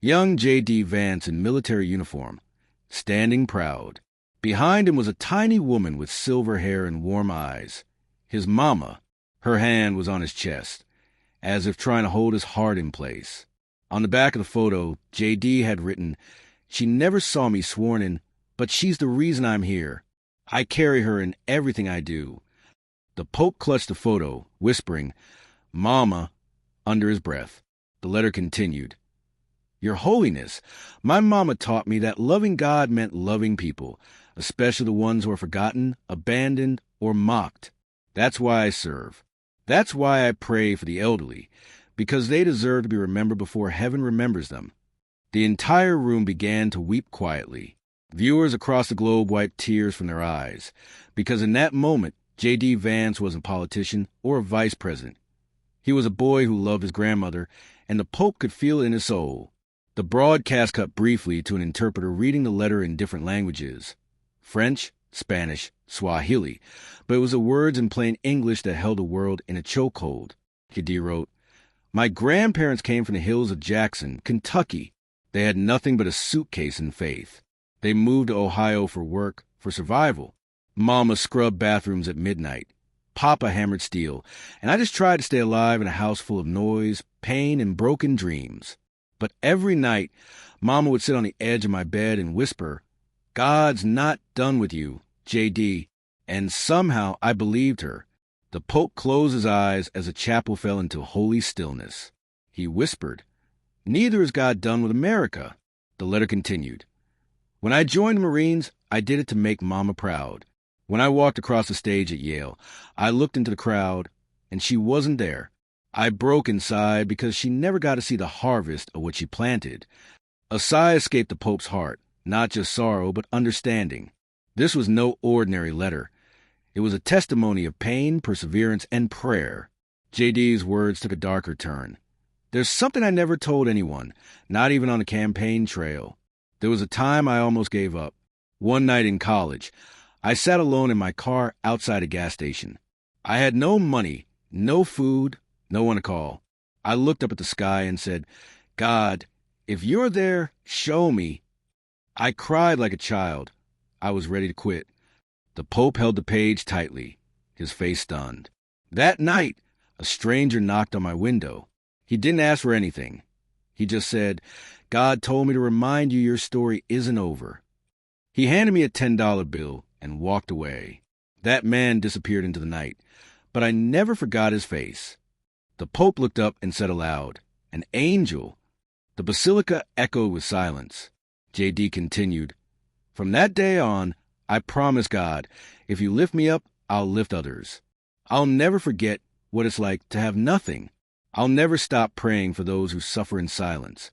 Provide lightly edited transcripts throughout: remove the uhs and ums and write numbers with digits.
Young J.D. Vance in military uniform, standing proud. Behind him was a tiny woman with silver hair and warm eyes. His mama, her hand was on his chest, as if trying to hold his heart in place. On the back of the photo, J.D. had written, "She never saw me sworn in, but she's the reason I'm here. I carry her in everything I do." The Pope clutched the photo, whispering, "Mama," under his breath. The letter continued, "Your Holiness, my mama taught me that loving God meant loving people, especially the ones who are forgotten, abandoned, or mocked. That's why I serve. That's why I pray for the elderly, because they deserve to be remembered before heaven remembers them." The entire room began to weep quietly. Viewers across the globe wiped tears from their eyes, because in that moment, J.D. Vance wasn't a politician or a vice president. He was a boy who loved his grandmother, and the Pope could feel it in his soul. The broadcast cut briefly to an interpreter reading the letter in different languages: French, Spanish, Swahili, but it was the words in plain English that held the world in a chokehold. J.D. wrote, "My grandparents came from the hills of Jackson, Kentucky. They had nothing but a suitcase and faith. They moved to Ohio for work, for survival. Mama scrubbed bathrooms at midnight. Papa hammered steel, and I just tried to stay alive in a house full of noise, pain, and broken dreams. But every night, Mama would sit on the edge of my bed and whisper, 'God's not done with you, J.D.' And somehow I believed her." The Pope closed his eyes as the chapel fell into holy stillness. He whispered, "Neither is God done with America." The letter continued, "When I joined the Marines, I did it to make Mama proud. When I walked across the stage at Yale, I looked into the crowd, and she wasn't there. I broke inside because she never got to see the harvest of what she planted." A sigh escaped the Pope's heart, not just sorrow, but understanding. This was no ordinary letter. It was a testimony of pain, perseverance, and prayer. J.D.'s words took a darker turn. "There's something I never told anyone, not even on the campaign trail. There was a time I almost gave up. One night in college, I sat alone in my car outside a gas station. I had no money, no food, no one to call. I looked up at the sky and said, 'God, if you're there, show me.' I cried like a child. I was ready to quit." The Pope held the page tightly, his face stunned. "That night, a stranger knocked on my window. He didn't ask for anything. He just said, 'God told me to remind you your story isn't over.' He handed me a $10 bill and walked away. That man disappeared into the night, but I never forgot his face." The Pope looked up and said aloud, "An angel." The basilica echoed with silence. J.D. continued, "From that day on, I promise God, if you lift me up, I'll lift others. I'll never forget what it's like to have nothing. I'll never stop praying for those who suffer in silence."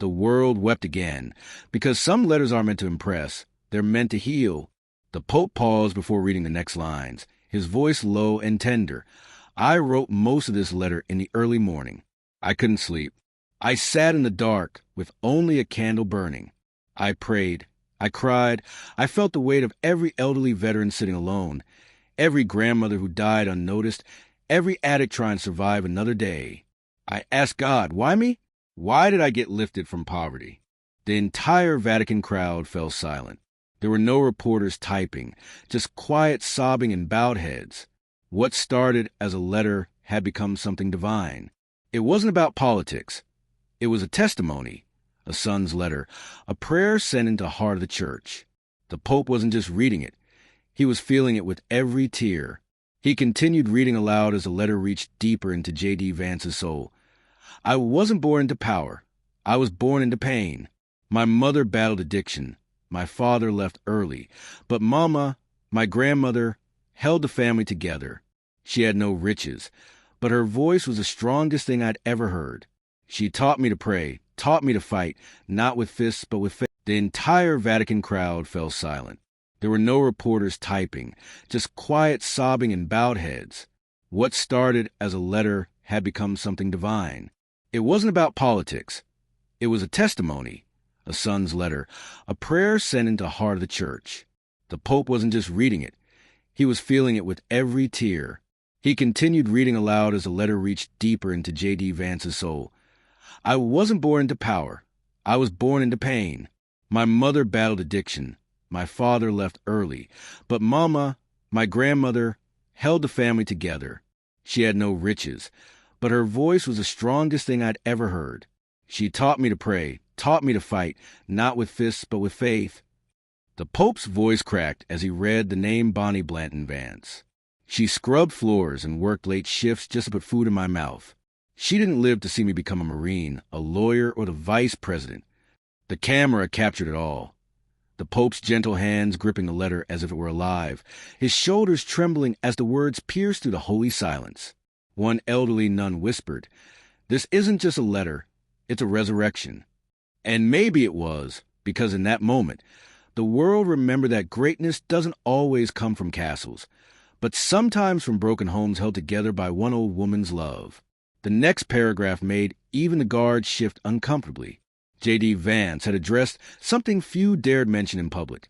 The world wept again, because some letters aren't meant to impress. They're meant to heal. The Pope paused before reading the next lines, his voice low and tender. "I wrote most of this letter in the early morning. I couldn't sleep. I sat in the dark with only a candle burning. I prayed. I cried. I felt the weight of every elderly veteran sitting alone, every grandmother who died unnoticed, every addict trying to survive another day. I asked God, why me? Why did I get lifted from poverty?" The entire Vatican crowd fell silent. There were no reporters typing, just quiet sobbing and bowed heads. What started as a letter had become something divine. It wasn't about politics. It was a testimony, a son's letter, a prayer sent into the heart of the church. The Pope wasn't just reading it. He was feeling it with every tear. He continued reading aloud as the letter reached deeper into J.D. Vance's soul. "I wasn't born into power. I was born into pain. My mother battled addiction. My father left early. But Mama, my grandmother, held the family together. She had no riches, but her voice was the strongest thing I'd ever heard. She taught me to pray, taught me to fight, not with fists, but with faith." The entire Vatican crowd fell silent. There were no reporters typing, just quiet sobbing and bowed heads. What started as a letter had become something divine. It wasn't about politics. It was a testimony, a son's letter, a prayer sent into the heart of the church. The Pope wasn't just reading it. He was feeling it with every tear. He continued reading aloud as the letter reached deeper into J.D. Vance's soul. "I wasn't born into power. I was born into pain. My mother battled addiction. My father left early. But Mama, my grandmother, held the family together. She had no riches, but her voice was the strongest thing I'd ever heard. She taught me to pray, taught me to fight, not with fists, but with faith. The Pope's voice cracked as he read the name Bonnie Blanton Vance. She scrubbed floors and worked late shifts just to put food in my mouth. She didn't live to see me become a Marine, a lawyer, or the vice president. The camera captured it all. The Pope's gentle hands gripping the letter as if it were alive, his shoulders trembling as the words pierced through the holy silence. One elderly nun whispered, "This isn't just a letter, it's a resurrection." And maybe it was, because in that moment, the world remembered that greatness doesn't always come from castles, but sometimes from broken homes held together by one old woman's love. The next paragraph made even the guards shift uncomfortably. J.D. Vance had addressed something few dared mention in public.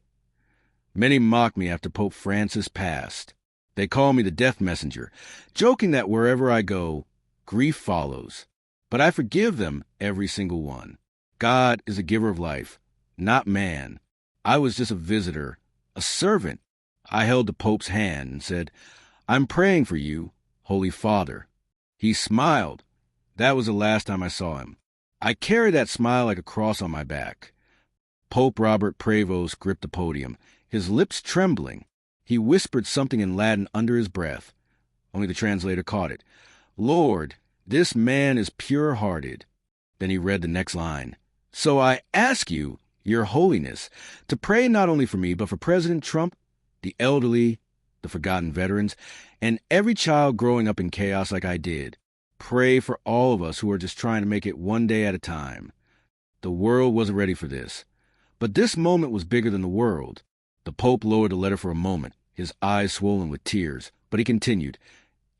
Many mocked me after Pope Francis passed. They called me the death messenger, joking that wherever I go, grief follows. But I forgive them, every single one. God is a giver of life, not man. I was just a visitor, a servant. I held the Pope's hand and said, "I'm praying for you, Holy Father." He smiled. That was the last time I saw him. I carried that smile like a cross on my back. Pope Robert Prevost gripped the podium, his lips trembling. He whispered something in Latin under his breath. Only the translator caught it. "Lord, this man is pure-hearted." Then he read the next line. "So I ask you, Your Holiness, to pray not only for me, but for President Trump, the elderly, the forgotten veterans, and every child growing up in chaos like I did. Pray for all of us who are just trying to make it one day at a time." The world wasn't ready for this. But this moment was bigger than the world. The Pope lowered the letter for a moment, his eyes swollen with tears, but he continued,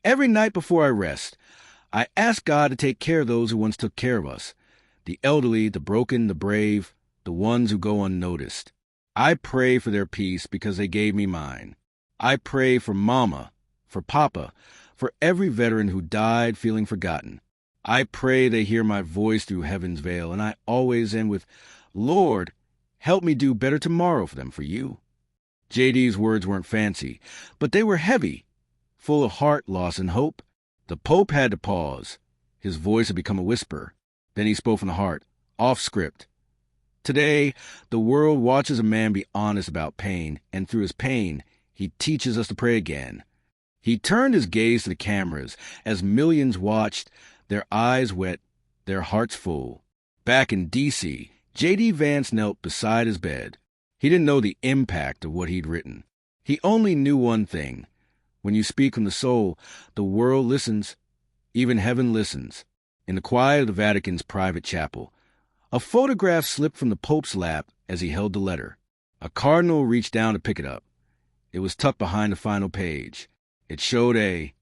"Every night before I rest, I ask God to take care of those who once took care of us, the elderly, the broken, the brave, the ones who go unnoticed. I pray for their peace because they gave me mine. I pray for Mama, for Papa, for every veteran who died feeling forgotten. I pray they hear my voice through heaven's veil, and I always end with, Lord, help me do better tomorrow for them, for you." J.D.'s words weren't fancy, but they were heavy, full of heart, loss, and hope. The Pope had to pause. His voice had become a whisper. Then he spoke from the heart, off script. "Today, the world watches a man be honest about pain, and through his pain, he teaches us to pray again." He turned his gaze to the cameras as millions watched, their eyes wet, their hearts full. Back in D.C., J.D. Vance knelt beside his bed. He didn't know the impact of what he'd written. He only knew one thing. When you speak from the soul, the world listens, even heaven listens. In the quiet of the Vatican's private chapel, a photograph slipped from the Pope's lap as he held the letter. A cardinal reached down to pick it up. It was tucked behind the final page. It showed a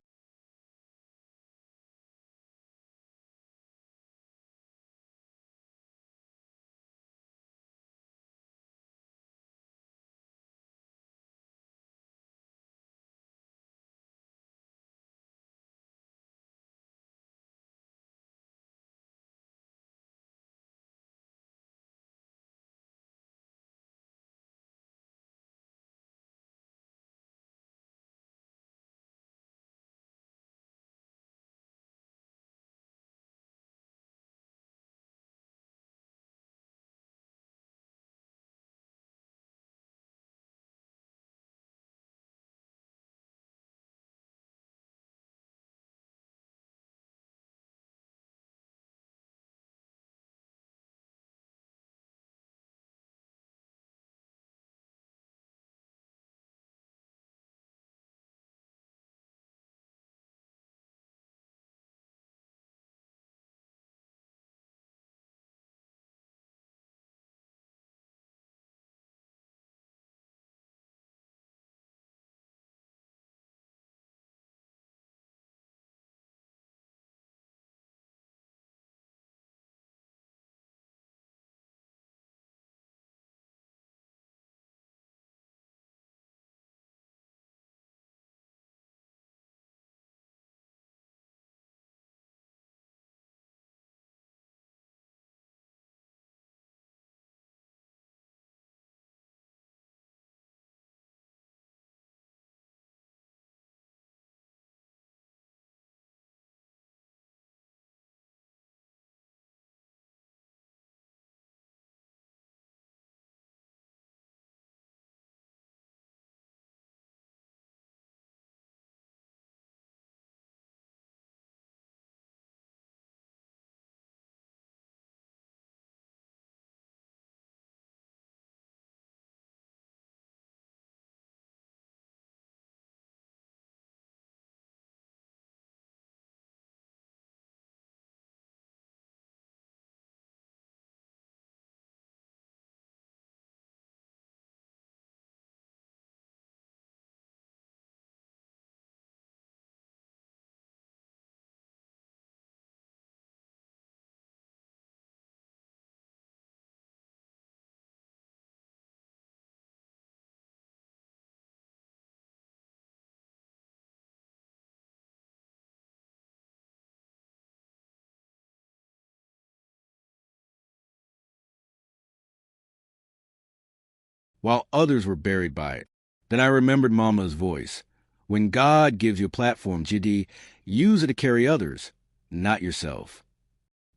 while others were buried by it. Then I remembered Mama's voice. When God gives you a platform, J.D., use it to carry others, not yourself.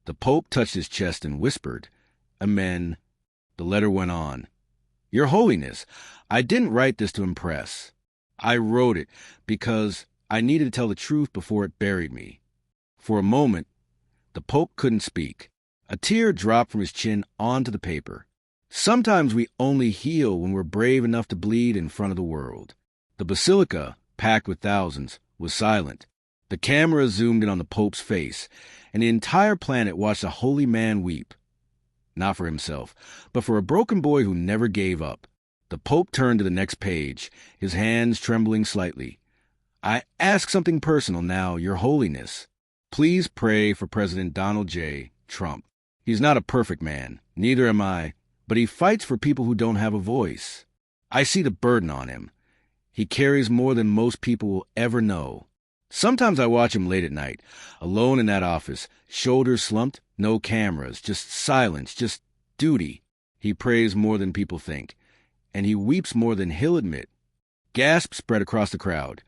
The Pope touched his chest and whispered, Amen. The letter went on. Your Holiness, I didn't write this to impress. I wrote it because I needed to tell the truth before it buried me. For a moment, the Pope couldn't speak. A tear dropped from his chin onto the paper. Sometimes we only heal when we're brave enough to bleed in front of the world. The basilica, packed with thousands, was silent. The camera zoomed in on the Pope's face, and the entire planet watched a holy man weep. Not for himself, but for a broken boy who never gave up. The Pope turned to the next page, his hands trembling slightly. I ask something personal now, Your Holiness. Please pray for President Donald J. Trump. He's not a perfect man, neither am I, but he fights for people who don't have a voice. I see the burden on him. He carries more than most people will ever know. Sometimes I watch him late at night, alone in that office, shoulders slumped, no cameras, just silence, just duty. He prays more than people think, and he weeps more than he'll admit. Gasps spread across the crowd.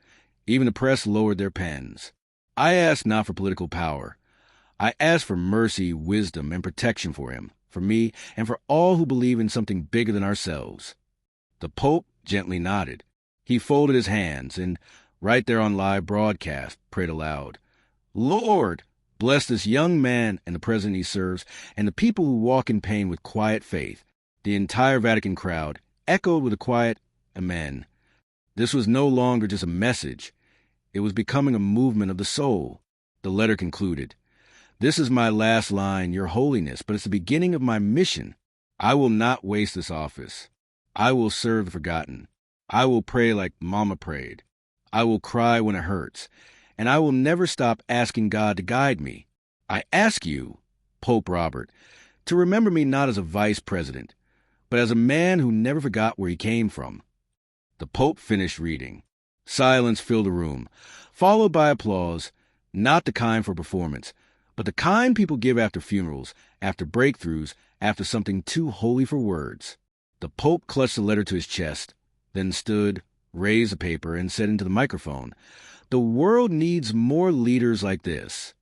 Even the press lowered their pens. I ask not for political power. I ask for mercy, wisdom, and protection for him, for me, and for all who believe in something bigger than ourselves. The Pope gently nodded. He folded his hands and, right there on live broadcast, prayed aloud. Lord, bless this young man and the president he serves, and the people who walk in pain with quiet faith. The entire Vatican crowd echoed with a quiet Amen. This was no longer just a message. It was becoming a movement of the soul. The letter concluded. This is my last line, Your Holiness, but it's the beginning of my mission. I will not waste this office. I will serve the forgotten. I will pray like Mama prayed. I will cry when it hurts. And I will never stop asking God to guide me. I ask you, Pope Robert, to remember me not as a vice president, but as a man who never forgot where he came from. The Pope finished reading. Silence filled the room, followed by applause, not the kind for performance, but the kind people give after funerals, after breakthroughs, after something too holy for words. The Pope clutched the letter to his chest, then stood, raised the paper, and said into the microphone, The world needs more leaders like this.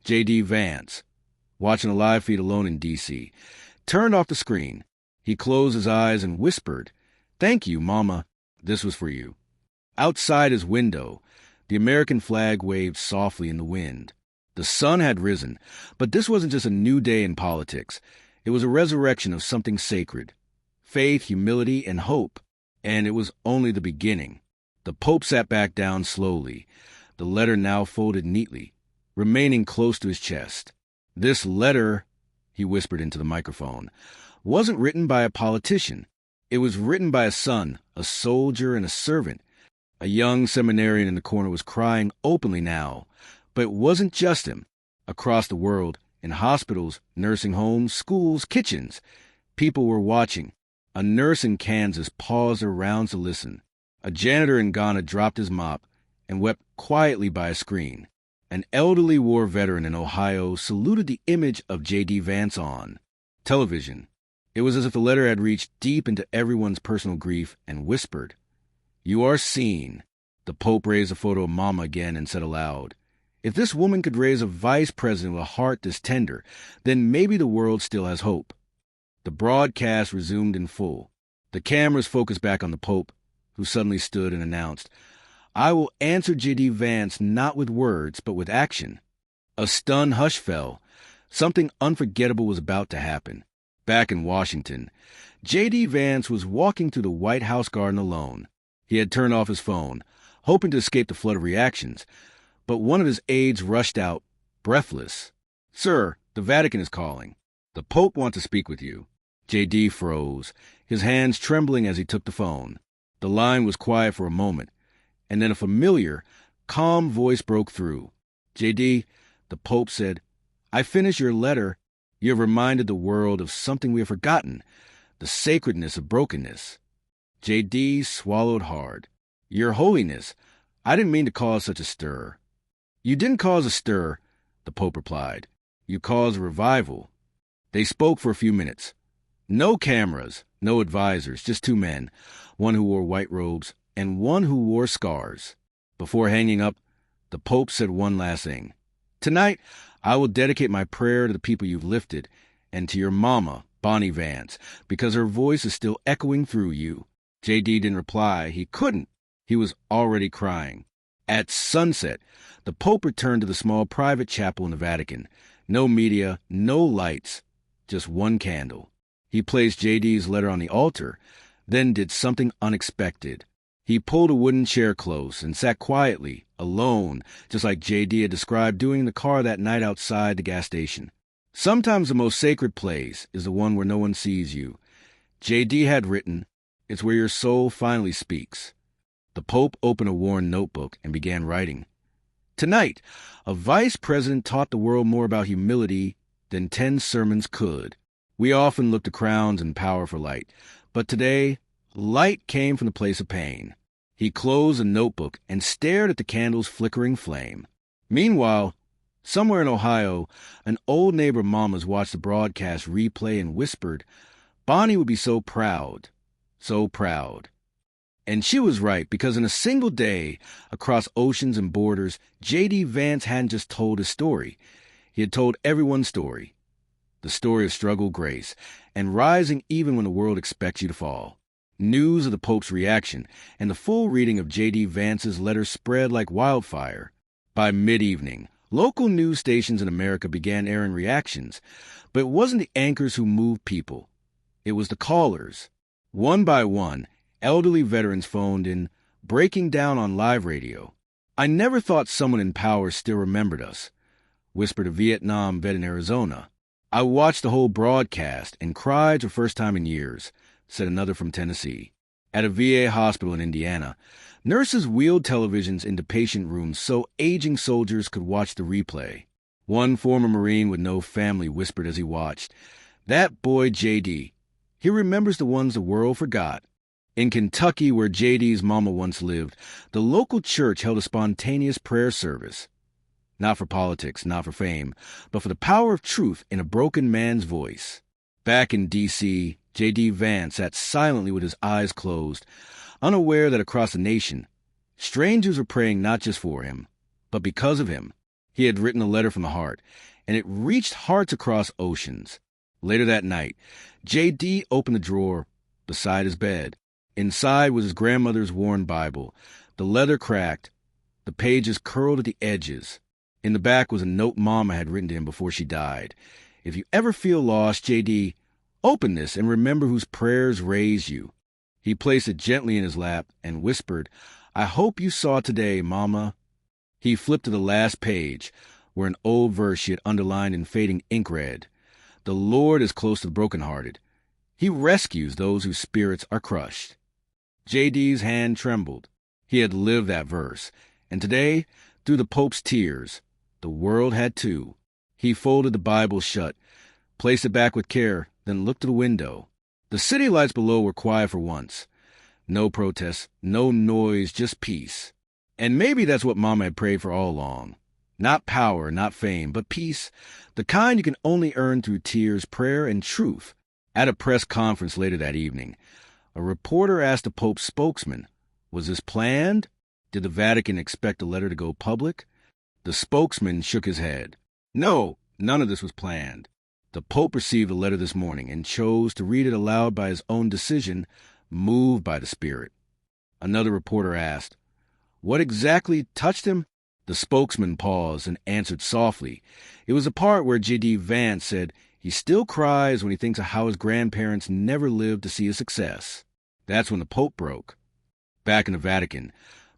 J.D. Vance, watching a live feed alone in D.C., turned off the screen. He closed his eyes and whispered, Thank you, Mama. This was for you. Outside his window, the American flag waved softly in the wind. The sun had risen, but this wasn't just a new day in politics. It was a resurrection of something sacred. Faith, humility, and hope. And it was only the beginning. The Pope sat back down slowly, the letter now folded neatly, remaining close to his chest. This letter, he whispered into the microphone, wasn't written by a politician. It was written by a son, a soldier, and a servant. A young seminarian in the corner was crying openly now, but it wasn't just him. Across the world, in hospitals, nursing homes, schools, kitchens, people were watching. A nurse in Kansas paused her rounds to listen. A janitor in Ghana dropped his mop and wept quietly by a screen. An elderly war veteran in Ohio saluted the image of J.D. Vance on television. It was as if the letter had reached deep into everyone's personal grief and whispered, You are seen. The Pope raised a photo of Mama again and said aloud, If this woman could raise a vice president with a heart this tender, then maybe the world still has hope. The broadcast resumed in full. The cameras focused back on the Pope, who suddenly stood and announced, I will answer J.D. Vance not with words, but with action. A stunned hush fell. Something unforgettable was about to happen. Back in Washington, J.D. Vance was walking through the White House garden alone. He had turned off his phone, hoping to escape the flood of reactions, but one of his aides rushed out, breathless. Sir, the Vatican is calling. The Pope wants to speak with you. J.D. froze, his hands trembling as he took the phone. The line was quiet for a moment, and then a familiar, calm voice broke through. J.D., the Pope said, I finished your letter. You have reminded the world of something we have forgotten, the sacredness of brokenness. J.D. swallowed hard. Your Holiness, I didn't mean to cause such a stir. You didn't cause a stir, the Pope replied. You caused a revival. They spoke for a few minutes. No cameras, No advisors, just two men, one who wore white robes and one who wore scars. Before hanging up, the Pope said one last thing. Tonight, I will dedicate my prayer to the people you've lifted and to your mama, Bonnie Vance, because her voice is still echoing through you. J.D. didn't reply. He couldn't. He was already crying. At sunset, the Pope returned to the small private chapel in the Vatican. No media, no lights, just one candle. He placed J.D.'s letter on the altar, then did something unexpected. He pulled a wooden chair close and sat quietly, alone, just like J.D. had described doing in the car that night outside the gas station. Sometimes the most sacred place is the one where no one sees you. J.D. had written, "It's where your soul finally speaks." The Pope opened a worn notebook and began writing. Tonight, a vice president taught the world more about humility than 10 sermons could. We often look to crowns and power for light, but today, light came from the place of pain. He closed the notebook and stared at the candle's flickering flame. Meanwhile, somewhere in Ohio, an old neighbor mamas watched the broadcast replay and whispered, Bonnie would be so proud, so proud. And she was right, because in a single day, across oceans and borders, J.D. Vance hadn't just told his story. He had told everyone's story. The story of struggle, grace, and rising even when the world expects you to fall. News of the Pope's reaction and the full reading of J.D. Vance's letter spread like wildfire. By mid-evening, local news stations in America began airing reactions, but it wasn't the anchors who moved people. It was the callers. One by one, elderly veterans phoned in, breaking down on live radio. "I never thought someone in power still remembered us," whispered a Vietnam vet in Arizona. "I watched the whole broadcast and cried for the first time in years," said another from Tennessee. At a VA hospital in Indiana, nurses wheeled televisions into patient rooms so aging soldiers could watch the replay. One former Marine with no family whispered as he watched, "That boy J.D., he remembers the ones the world forgot." In Kentucky, where J.D.'s mama once lived, the local church held a spontaneous prayer service. Not for politics, not for fame, but for the power of truth in a broken man's voice. Back in D.C., J.D. Vance sat silently with his eyes closed, unaware that across the nation, strangers were praying not just for him, but because of him. He had written a letter from the heart, and it reached hearts across oceans. Later that night, J.D. opened the drawer beside his bed. Inside was his grandmother's worn Bible. The leather cracked, the pages curled at the edges. In the back was a note Mama had written to him before she died. "If you ever feel lost, J.D., open this and remember whose prayers raised you." He placed it gently in his lap and whispered, "I hope you saw today, Mama." He flipped to the last page, where an old verse she had underlined in fading ink read, "The Lord is close to the brokenhearted. He rescues those whose spirits are crushed." J.D.'s hand trembled. He had lived that verse, and today, through the Pope's tears, the world had too. He folded the Bible shut, placed it back with care, then looked to the window. The city lights below were quiet for once. No protests, no noise, just peace. And maybe that's what Mama had prayed for all along. Not power, not fame, but peace, the kind you can only earn through tears, prayer, and truth. At a press conference later that evening, a reporter asked the Pope's spokesman, was this planned? Did the Vatican expect the letter to go public? The spokesman shook his head. No, none of this was planned. The Pope received the letter this morning and chose to read it aloud by his own decision, moved by the Spirit. Another reporter asked, what exactly touched him? The spokesman paused and answered softly. It was the part where J.D. Vance said he still cries when he thinks of how his grandparents never lived to see his success. That's when the Pope broke. Back in the Vatican,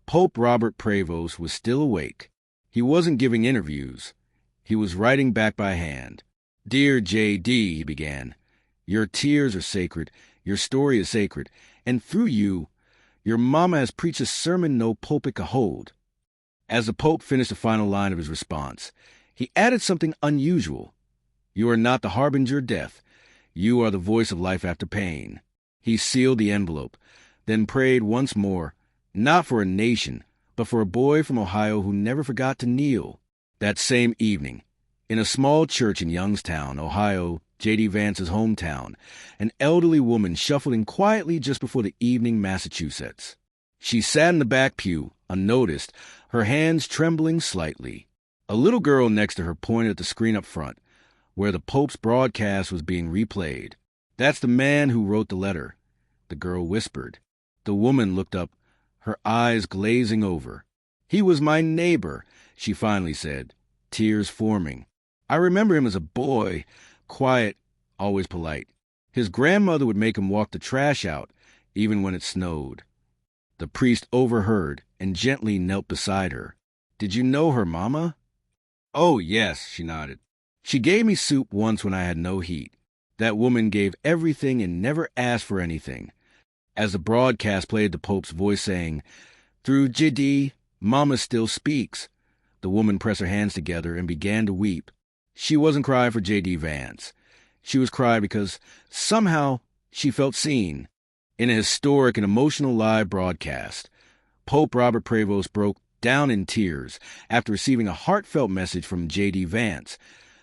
Pope Robert Prevost was still awake. He wasn't giving interviews. He was writing back by hand. "Dear J.D.," he began, "your tears are sacred, your story is sacred, and through you, your mama has preached a sermon no pulpit could hold." As the Pope finished the final line of his response, he added something unusual. "You are not the harbinger of death. You are the voice of life after pain." He sealed the envelope, then prayed once more, not for a nation, but for a boy from Ohio who never forgot to kneel. That same evening, in a small church in Youngstown, Ohio, J.D. Vance's hometown, an elderly woman shuffled in quietly just before the evening Massachusetts. She sat in the back pew, unnoticed, her hands trembling slightly. A little girl next to her pointed at the screen up front, where the Pope's broadcast was being replayed. "That's the man who wrote the letter," the girl whispered. The woman looked up, her eyes glazing over. "He was my neighbor," she finally said, tears forming. "I remember him as a boy, quiet, always polite. His grandmother would make him walk the trash out, even when it snowed." The priest overheard and gently knelt beside her. "Did you know her, Mama?" "Oh, yes," she nodded. "She gave me soup once when I had no heat. That woman gave everything and never asked for anything." As the broadcast played, the Pope's voice saying, "Through J.D., Mama still speaks." The woman pressed her hands together and began to weep. She wasn't crying for J.D. Vance. She was crying because somehow she felt seen. In a historic and emotional live broadcast, Pope Robert Prevost broke down in tears after receiving a heartfelt message from J.D. Vance,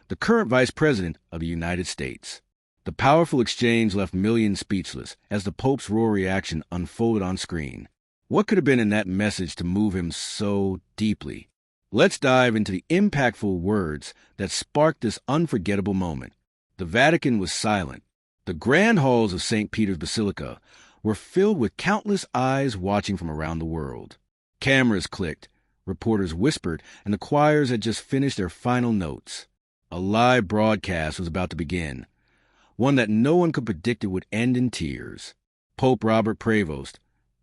the current Vice President of the United States. The powerful exchange left millions speechless as the Pope's raw reaction unfolded on screen. What could have been in that message to move him so deeply? Let's dive into the impactful words that sparked this unforgettable moment. The Vatican was silent. The grand halls of St. Peter's Basilica were filled with countless eyes watching from around the world. Cameras clicked, reporters whispered, and the choirs had just finished their final notes. A live broadcast was about to begin, one that no one could predict it would end in tears. Pope Robert Prevost,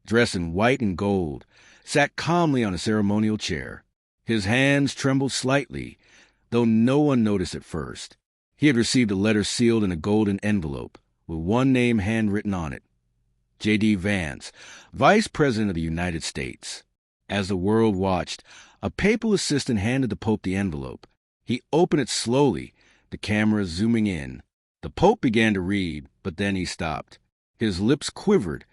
dressed in white and gold, sat calmly on a ceremonial chair. His hands trembled slightly, though no one noticed at first. He had received a letter sealed in a golden envelope, with one name handwritten on it: J.D. Vance, Vice President of the United States. As the world watched, a papal assistant handed the Pope the envelope. He opened it slowly, the camera zooming in. The Pope began to read, but then he stopped. His lips quivered,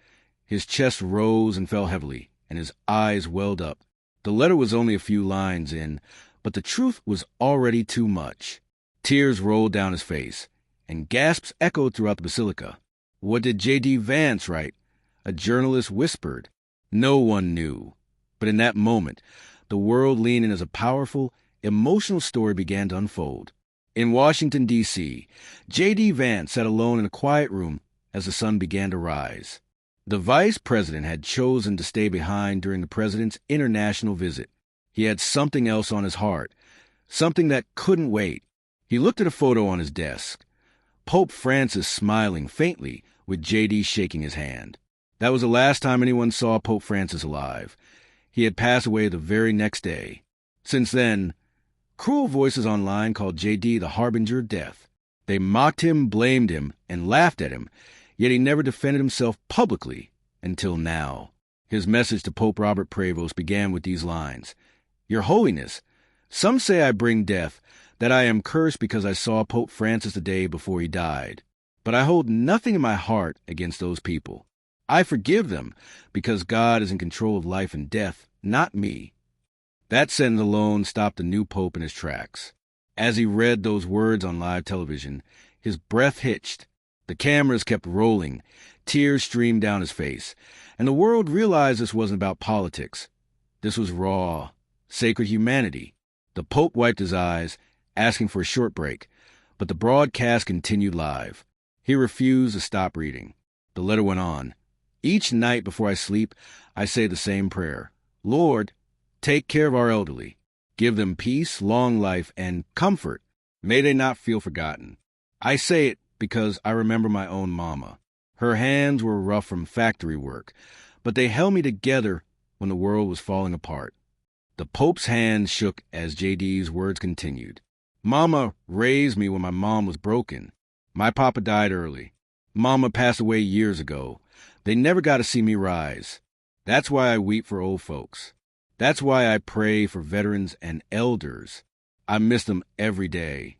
his chest rose and fell heavily, and his eyes welled up. The letter was only a few lines in, but the truth was already too much. Tears rolled down his face, and gasps echoed throughout the basilica. What did J.D. Vance write? A journalist whispered. No one knew. But in that moment, the world leaned in as a powerful, emotional story began to unfold. In Washington, D.C., J.D. Vance sat alone in a quiet room as the sun began to rise. The vice president had chosen to stay behind during the president's international visit. He had something else on his heart, something that couldn't wait. He looked at a photo on his desk. Pope Francis smiling faintly, with J.D. shaking his hand. That was the last time anyone saw Pope Francis alive. He had passed away the very next day. Since then, cruel voices online called J.D. the harbinger of death. They mocked him, blamed him, and laughed at him, yet he never defended himself publicly until now. His message to Pope Robert Prevost began with these lines: "Your Holiness, some say I bring death, that I am cursed because I saw Pope Francis the day before he died. But I hold nothing in my heart against those people. I forgive them because God is in control of life and death, not me." That sentence alone stopped the new pope in his tracks. As he read those words on live television, his breath hitched. The cameras kept rolling, tears streamed down his face, and the world realized this wasn't about politics. This was raw, sacred humanity. The Pope wiped his eyes, asking for a short break, but the broadcast continued live. He refused to stop reading. The letter went on. "Each night before I sleep, I say the same prayer. Lord, take care of our elderly. Give them peace, long life, and comfort. May they not feel forgotten. I say it because I remember my own mama. Her hands were rough from factory work, but they held me together when the world was falling apart." The Pope's hand shook as J.D.'s words continued. "Mama raised me when my mom was broken. My papa died early. Mama passed away years ago. They never got to see me rise. That's why I weep for old folks. That's why I pray for veterans and elders. I miss them every day.